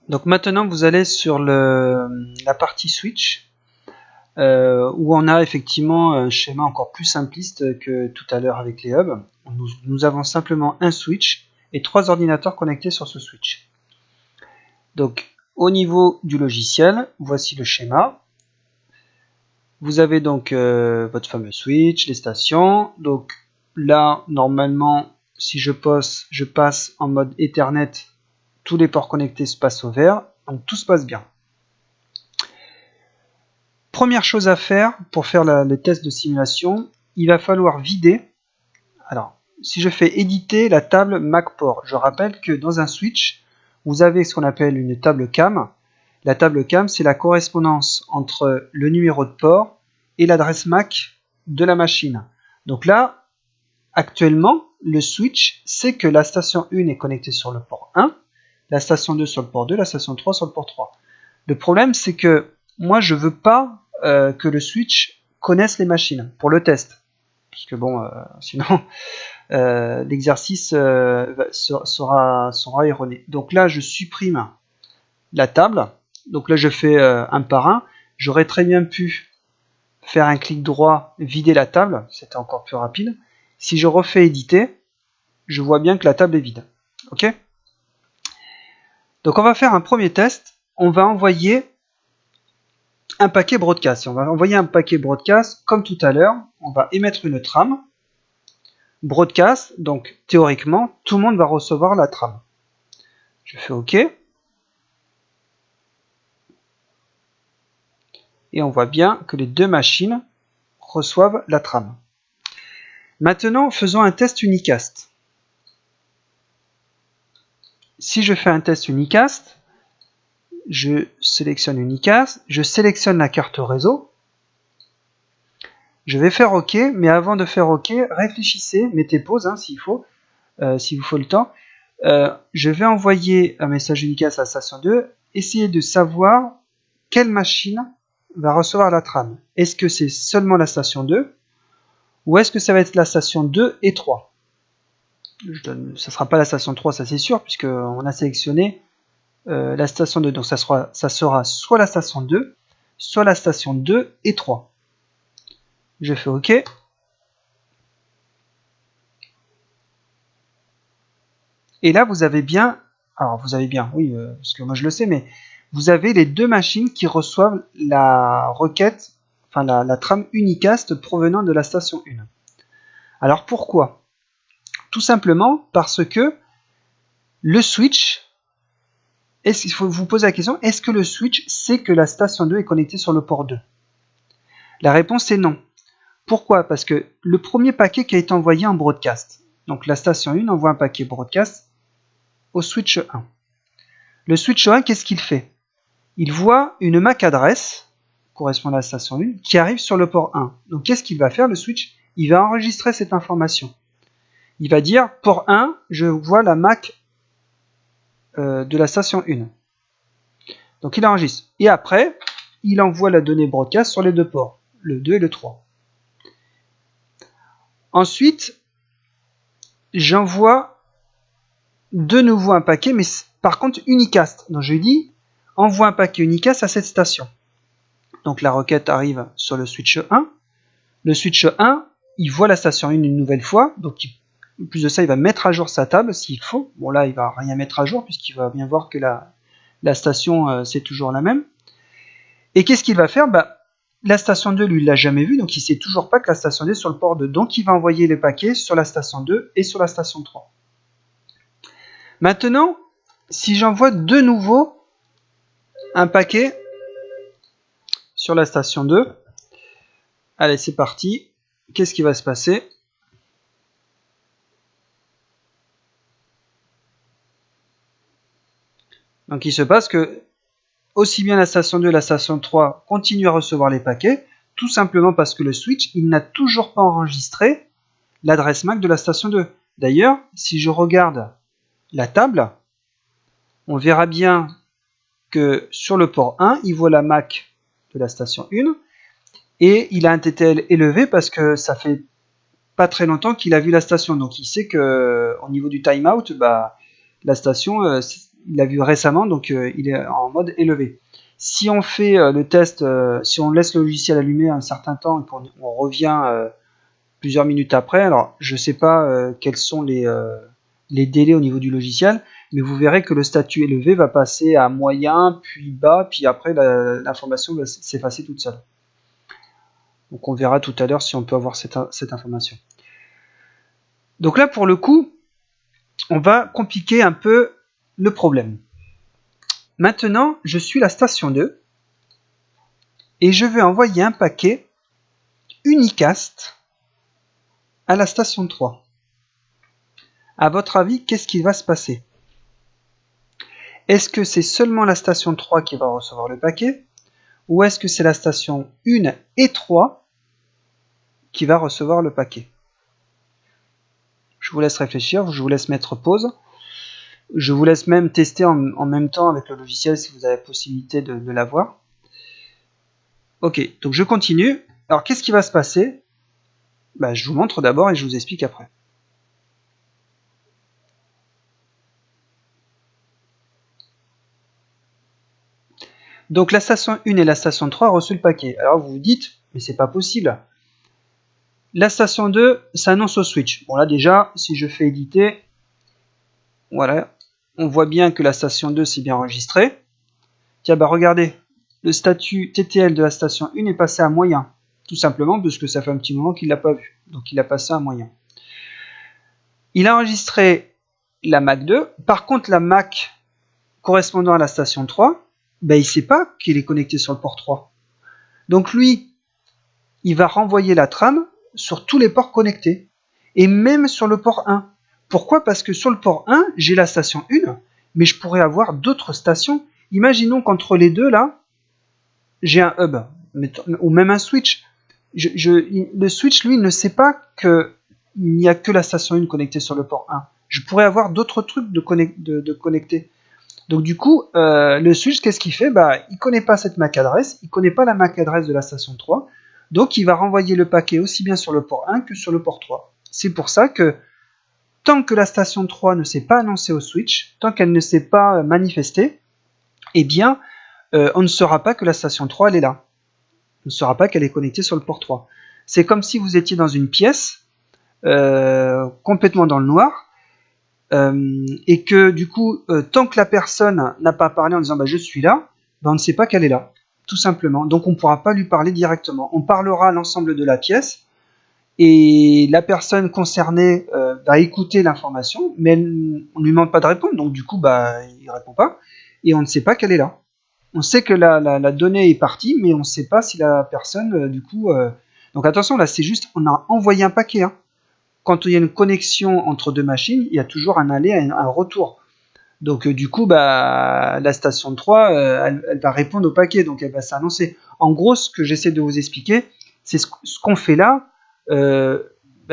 Donc maintenant vous allez sur la partie switch où on a effectivement un schéma encore plus simpliste que tout à l'heure avec les hubs. Nous avons simplement un switch et 3 ordinateurs connectés sur ce switch. Donc au niveau du logiciel, voici le schéma. Vous avez donc votre fameux switch, les stations. Donc là, normalement, si je passe en mode Ethernet, tous les ports connectés se passent au vert. Donc tout se passe bien. Première chose à faire pour faire les tests de simulation, il va falloir vider. Alors, si je fais éditer la table MacPort, je rappelle que dans un switch, vous avez ce qu'on appelle une table CAM. La table CAM, c'est la correspondance entre le numéro de port et l'adresse MAC de la machine. Donc là, actuellement, le switch sait que la station 1 est connectée sur le port 1, la station 2 sur le port 2, la station 3 sur le port 3. Le problème, c'est que moi, je ne veux pas que le switch connaisse les machines pour le test. Parce que bon, sinon, l'exercice sera erroné. Donc là, je supprime la table. Donc là, je fais un par un. J'aurais très bien pu faire un clic droit, vider la table. C'était encore plus rapide. Si je refais éditer, je vois bien que la table est vide. Ok ? Donc on va faire un premier test. On va envoyer un paquet broadcast. On va envoyer un paquet broadcast comme tout à l'heure. On va émettre une trame. Broadcast, donc théoriquement, tout le monde va recevoir la trame. Je fais OK. Et on voit bien que les deux machines reçoivent la trame. Maintenant, faisons un test unicast. Si je fais un test unicast, je sélectionne unicast, je sélectionne la carte réseau. Je vais faire OK, mais avant de faire OK, réfléchissez, mettez pause s'il faut, s'il vous faut le temps. Je vais envoyer un message unicast à la station 2, essayez de savoir quelle machine va recevoir la trame. Est-ce que c'est seulement la station 2 ou est-ce que ça va être la station 2 et 3 ? Ça ne sera pas la station 3, ça c'est sûr, puisqu'on a sélectionné la station 2. Donc ça sera soit la station 2, soit la station 2 et 3. Je fais OK. Et là, vous avez bien, oui, parce que moi je le sais, mais vous avez les deux machines qui reçoivent la requête, enfin la trame unicast provenant de la station 1. Alors pourquoi ? Tout simplement parce que le switch, il faut vous poser la question, est-ce que le switch sait que la station 2 est connectée sur le port 2 ? La réponse est non. Pourquoi ? Parce que le premier paquet qui a été envoyé en broadcast, donc la station 1 envoie un paquet broadcast au switch 1. Le switch 1, qu'est-ce qu'il fait ? Il voit une MAC adresse, correspondant à la station 1, qui arrive sur le port 1. Donc qu'est-ce qu'il va faire le switch ? Il va enregistrer cette information. Il va dire, port 1, je vois la MAC de la station 1. Donc il enregistre. Et après, il envoie la donnée broadcast sur les deux ports, le 2 et le 3. Ensuite, j'envoie de nouveau un paquet, mais par contre unicast. Donc je lui dis, envoie un paquet unicast à cette station. Donc la requête arrive sur le switch 1. Le switch 1, il voit la station 1 une nouvelle fois. Donc en plus de ça, il va mettre à jour sa table s'il faut. Bon là, il va rien mettre à jour puisqu'il va bien voir que la station, c'est toujours la même. Et qu'est-ce qu'il va faire ? La station 2, lui, il l'a jamais vue, donc il ne sait toujours pas que la station 2 est sur le port 2. Donc il va envoyer les paquets sur la station 2 et sur la station 3. Maintenant, si j'envoie de nouveau un paquet sur la station 2, allez, c'est parti. Qu'est-ce qui va se passer ? Donc il se passe que aussi bien la station 2 et la station 3 continuent à recevoir les paquets, tout simplement parce que le switch, il n'a toujours pas enregistré l'adresse MAC de la station 2. D'ailleurs, si je regarde la table, on verra bien que sur le port 1, il voit la MAC de la station 1 et il a un TTL élevé parce que ça fait pas très longtemps qu'il a vu la station. Donc il sait qu'au niveau du timeout, la station, il l'a vu récemment, donc il est en mode élevé. Si on fait le test, si on laisse le logiciel allumé un certain temps et qu'on revient plusieurs minutes après, alors je ne sais pas quels sont les délais au niveau du logiciel, mais vous verrez que le statut élevé va passer à moyen, puis bas, puis après l'information va s'effacer toute seule. Donc on verra tout à l'heure si on peut avoir cette information. Donc là, pour le coup, on va compliquer un peu le problème. Maintenant, je suis la station 2 et je vais envoyer un paquet unicast à la station 3. À votre avis, qu'est-ce qui va se passer? Est-ce que c'est seulement la station 3 qui va recevoir le paquet? Ou est-ce que c'est la station 1 et 3 qui va recevoir le paquet? Je vous laisse réfléchir, je vous laisse mettre pause. Je vous laisse même tester en même temps avec le logiciel si vous avez la possibilité de l'avoir. Ok, donc je continue. Alors qu'est-ce qui va se passer? Je vous montre d'abord et je vous explique après. Donc la station 1 et la station 3 ont reçu le paquet. Alors vous vous dites, mais c'est pas possible. La station 2 s'annonce au switch. Bon là déjà, si je fais éditer, voilà, on voit bien que la station 2 s'est bien enregistrée. Tiens, regardez, le statut TTL de la station 1 est passé à moyen. Tout simplement parce que ça fait un petit moment qu'il ne l'a pas vu. Donc il a passé à moyen. Il a enregistré la MAC 2. Par contre, la MAC correspondant à la station 3, il ne sait pas qu'il est connecté sur le port 3. Donc lui, il va renvoyer la trame sur tous les ports connectés. Et même sur le port 1. Pourquoi? Parce que sur le port 1, j'ai la station 1, mais je pourrais avoir d'autres stations. Imaginons qu'entre les deux, là, j'ai un hub, ou même un switch. Le switch, lui, ne sait pas qu'il n'y a que la station 1 connectée sur le port 1. Je pourrais avoir d'autres trucs de connecter. Donc du coup, le switch, qu'est-ce qu'il fait? Il ne connaît pas cette MAC adresse, il ne connaît pas la MAC adresse de la station 3, donc il va renvoyer le paquet aussi bien sur le port 1 que sur le port 3. C'est pour ça que tant que la station 3 ne s'est pas annoncée au switch, tant qu'elle ne s'est pas manifestée, eh bien, on ne saura pas que la station 3 elle est là. On ne saura pas qu'elle est connectée sur le port 3. C'est comme si vous étiez dans une pièce, complètement dans le noir, et que du coup, tant que la personne n'a pas parlé en disant je suis là, on ne sait pas qu'elle est là, tout simplement. Donc on ne pourra pas lui parler directement. On parlera à l'ensemble de la pièce, et la personne concernée va écouter l'information, mais on ne lui demande pas de répondre, donc du coup il ne répond pas, et on ne sait pas qu'elle est là. On sait que la donnée est partie, mais on ne sait pas si la personne, du coup... Donc attention, là c'est juste, on a envoyé un paquet. Hein. Quand il y a une connexion entre deux machines, il y a toujours un aller, un retour. Donc du coup, la station 3, elle va répondre au paquet, donc elle va s'annoncer. En gros, ce que j'essaie de vous expliquer, c'est ce qu'on fait là.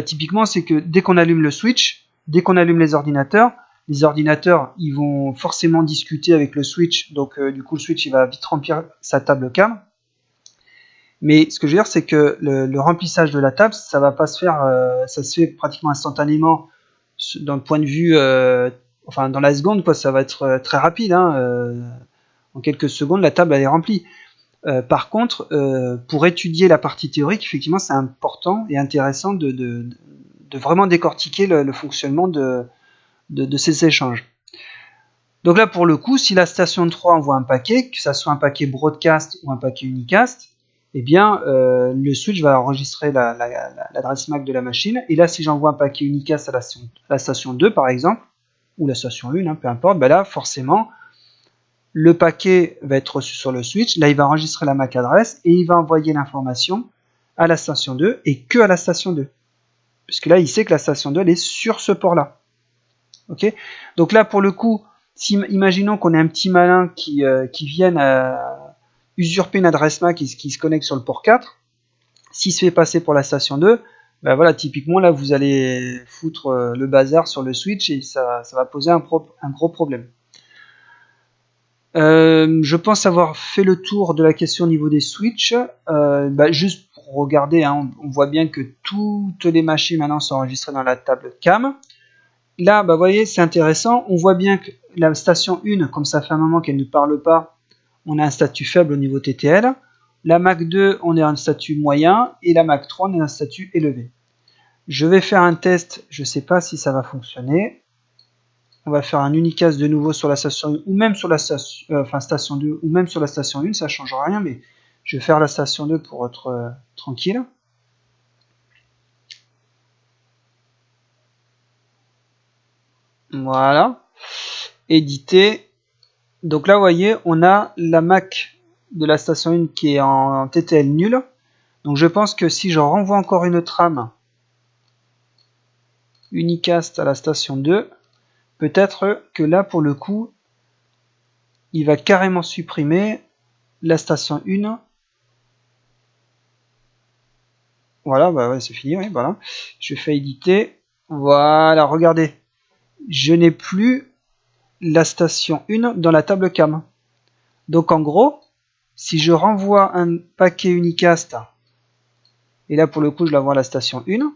Typiquement, c'est que dès qu'on allume le switch, dès qu'on allume les ordinateurs, ils vont forcément discuter avec le switch, donc du coup le switch il va vite remplir sa table CAM. Mais ce que je veux dire, c'est que le remplissage de la table, ça va pas se faire, ça se fait pratiquement instantanément d'un point de vue, dans la seconde, quoi, ça va être très rapide. Hein, en quelques secondes, la table elle est remplie. Par contre, pour étudier la partie théorique, effectivement, c'est important et intéressant de vraiment décortiquer le fonctionnement de ces échanges. Donc là, pour le coup, si la station 3 envoie un paquet, que ça soit un paquet broadcast ou un paquet unicast, eh bien, le switch va enregistrer l'adresse MAC de la machine. Et là, si j'envoie un paquet unicast à la station 2, par exemple, ou la station 1, hein, peu importe, là, forcément, le paquet va être reçu sur le switch. Là, il va enregistrer la MAC adresse et il va envoyer l'information à la station 2 et que à la station 2. Puisque là, il sait que la station 2, elle est sur ce port-là. Okay, donc là, pour le coup, imaginons qu'on ait un petit malin qui vienne usurper une adresse MAC qui se connecte sur le port 4. S'il se fait passer pour la station 2, voilà, typiquement, là, vous allez foutre le bazar sur le switch et ça va poser un gros problème. Je pense avoir fait le tour de la question au niveau des switches. Juste pour regarder, hein, on voit bien que toutes les machines maintenant sont enregistrées dans la table CAM. là, bah, vous voyez, c'est intéressant. On voit bien que la station 1, comme ça fait un moment qu'elle ne parle pas, on a un statut faible au niveau TTL. La Mac 2, on est à un statut moyen. Et la Mac 3, on est à un statut élevé. Je vais faire un test. Je ne sais pas si ça va fonctionner. On va faire un unicast de nouveau sur la station 1 ou même sur la station, station 2 ou même sur la station 1. Ça ne changera rien, mais je vais faire la station 2 pour être tranquille. Voilà. Éditer. Donc là, vous voyez, on a la Mac de la station 1 qui est en TTL nul. Donc je pense que si je renvoie encore une trame unicast à la station 2, peut-être que là, pour le coup, il va carrément supprimer la station 1. Voilà, bah ouais, c'est fini, oui, voilà. Je fais éditer. Voilà, regardez. Je n'ai plus la station 1 dans la table cam. Donc en gros, si je renvoie un paquet unicast, et là pour le coup je l'envoie à la station 1,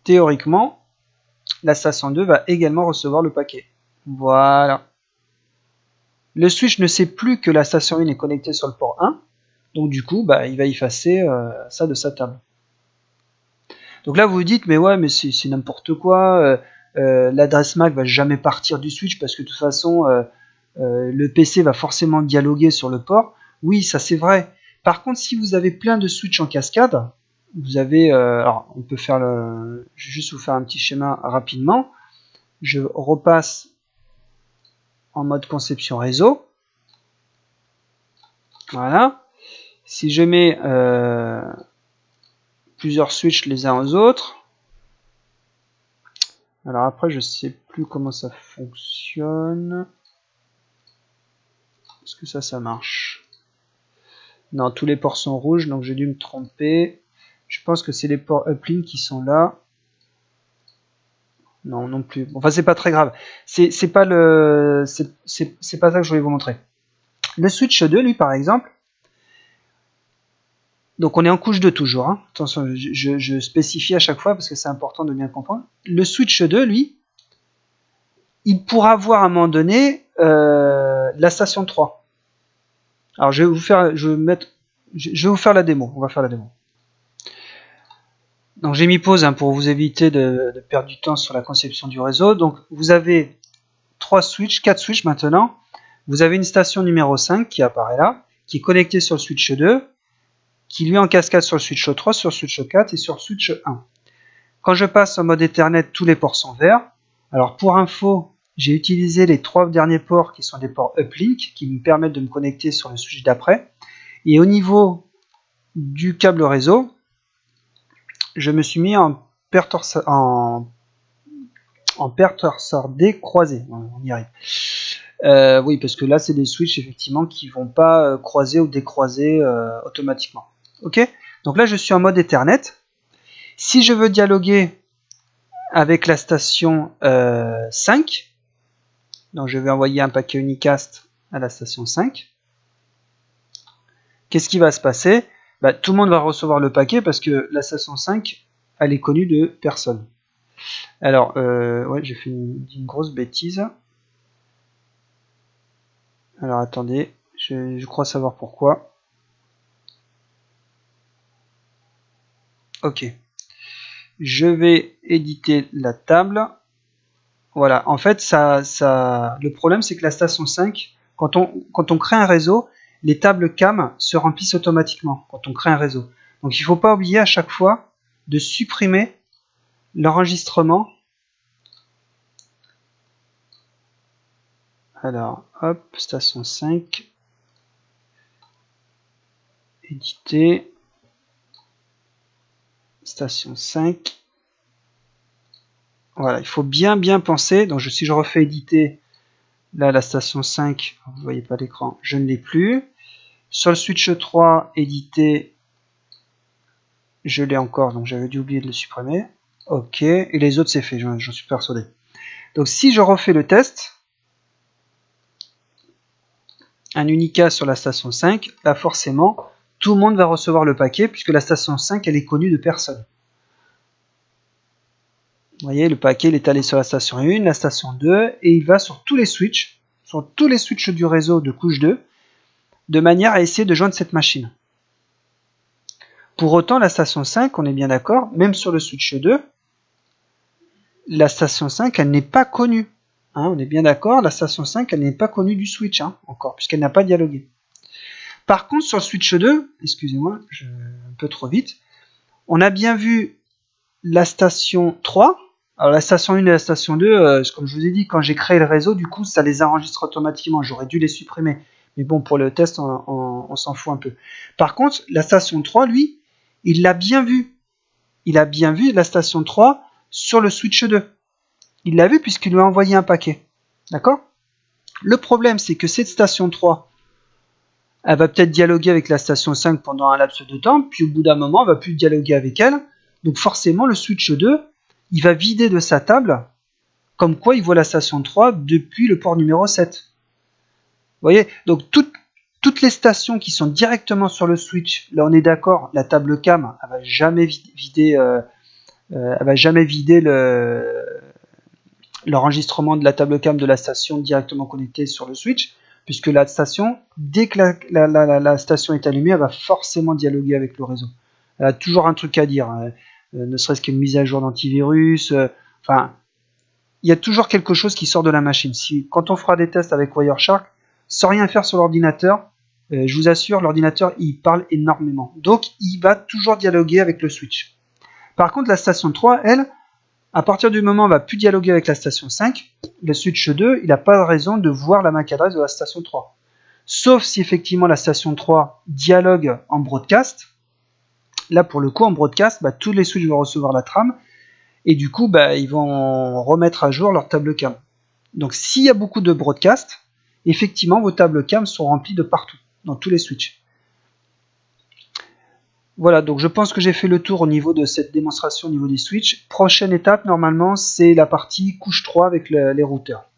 théoriquement, la station 2 va également recevoir le paquet. Voilà. Le switch ne sait plus que la station 1 est connectée sur le port 1, donc du coup, bah, il va effacer ça de sa table. Donc là, vous vous dites, mais ouais, mais c'est n'importe quoi, l'adresse MAC va jamais partir du switch parce que de toute façon, le PC va forcément dialoguer sur le port. Oui, ça c'est vrai. Par contre, si vous avez plein de switches en cascade, vous avez, alors on peut faire le, je vais juste vous faire un petit schéma rapidement. Je repasse en mode conception réseau. Voilà. Si je mets plusieurs switches les uns aux autres, alors après je sais plus comment ça fonctionne. Est-ce que ça marche? Non, tous les ports sont rouges, donc j'ai dû me tromper. Je pense que c'est les ports uplink qui sont là. Non, non plus. Enfin, c'est pas très grave. C'est pas le, c'est pas ça que je voulais vous montrer. Le switch 2, lui, par exemple. Donc, on est en couche 2 toujours. Hein. Attention, je spécifie à chaque fois parce que c'est important de bien comprendre. Le switch 2, lui, il pourra voir à un moment donné la station 3. Alors, je vais vous faire, je vais vous faire la démo. On va faire la démo. Donc j'ai mis pause hein, pour vous éviter de perdre du temps sur la conception du réseau. Donc vous avez 4 switches maintenant. Vous avez une station numéro 5 qui apparaît là, qui est connectée sur le switch 2, qui lui est en cascade sur le switch 3, sur le switch 4 et sur le switch 1. Quand je passe en mode Ethernet, tous les ports sont verts. Alors pour info, j'ai utilisé les 3 derniers ports qui sont des ports uplink, qui me permettent de me connecter sur le switch d'après. Et au niveau du câble réseau, je me suis mis en pertorseur décroisé. On y arrive. Oui, parce que là, c'est des switches effectivement qui vont pas croiser ou décroiser automatiquement. Ok. Donc là, je suis en mode Ethernet. Si je veux dialoguer avec la station 5, donc je vais envoyer un paquet unicast à la station 5. Qu'est-ce qui va se passer? Bah, tout le monde va recevoir le paquet parce que la station 5, elle est connue de personne. Alors, ouais, j'ai fait une grosse bêtise. Alors, attendez, je crois savoir pourquoi. Ok. Je vais éditer la table. Voilà, en fait, le problème, c'est que la station 5, quand on crée un réseau, les tables CAM se remplissent automatiquement quand on crée un réseau. Donc il ne faut pas oublier à chaque fois de supprimer l'enregistrement. Alors, hop, station 5, éditer, station 5. Voilà, il faut bien penser. Donc si je refais éditer, là la station 5, vous ne voyez pas l'écran, je ne l'ai plus. Sur le switch 3, éditer, je l'ai encore, donc j'avais dû oublier de le supprimer. Ok, et les autres c'est fait, j'en suis persuadé. Donc si je refais le test, un unicast sur la station 5, là forcément, tout le monde va recevoir le paquet, puisque la station 5, elle est connue de personne. Vous voyez, le paquet il est allé sur la station 1, la station 2, et il va sur tous les switches du réseau de couche 2, de manière à essayer de joindre cette machine. Pour autant, la station 5, on est bien d'accord, même sur le switch 2, la station 5, elle n'est pas connue. Hein, on est bien d'accord, la station 5, elle n'est pas connue du switch, hein, encore, puisqu'elle n'a pas dialogué. Par contre, sur le switch 2, excusez-moi, je vais un peu trop vite, on a bien vu la station 3. Alors la station 1 et la station 2, comme je vous ai dit, quand j'ai créé le réseau, du coup, ça les enregistre automatiquement. J'aurais dû les supprimer. Mais bon, pour le test, on s'en fout un peu. Par contre, la station 3, lui, il l'a bien vu. Il a bien vu la station 3 sur le switch 2. Il l'a vu puisqu'il lui a envoyé un paquet. D'accord? Le problème, c'est que cette station 3, elle va peut-être dialoguer avec la station 5 pendant un laps de temps, puis au bout d'un moment, elle va plus dialoguer avec elle. Donc forcément, le switch 2, il va vider de sa table, comme quoi il voit la station 3 depuis le port numéro 7. Vous voyez, donc toutes les stations qui sont directement sur le switch, là on est d'accord, la table cam, elle va jamais vider l'enregistrement de la table cam de la station directement connectée sur le switch, puisque la station, dès que la station est allumée, elle va forcément dialoguer avec le réseau. Elle a toujours un truc à dire, hein. Ne serait-ce qu'une mise à jour d'antivirus, enfin, il y a toujours quelque chose qui sort de la machine. Quand on fera des tests avec Wireshark, sans rien faire sur l'ordinateur, je vous assure, l'ordinateur, il parle énormément. Donc, il va toujours dialoguer avec le switch. Par contre, la station 3, elle, à partir du moment où elle va plus dialoguer avec la station 5, le switch 2, il n'a pas de raison de voir la MAC adresse de la station 3. Sauf si effectivement la station 3 dialogue en broadcast. Là, pour le coup, en broadcast, tous les switches vont recevoir la trame et du coup, ils vont remettre à jour leur table cam. Donc, s'il y a beaucoup de broadcast, effectivement, vos tables cam sont remplies de partout, dans tous les switches. Voilà, donc je pense que j'ai fait le tour au niveau de cette démonstration au niveau des switches. Prochaine étape, normalement, c'est la partie couche 3 avec les routeurs.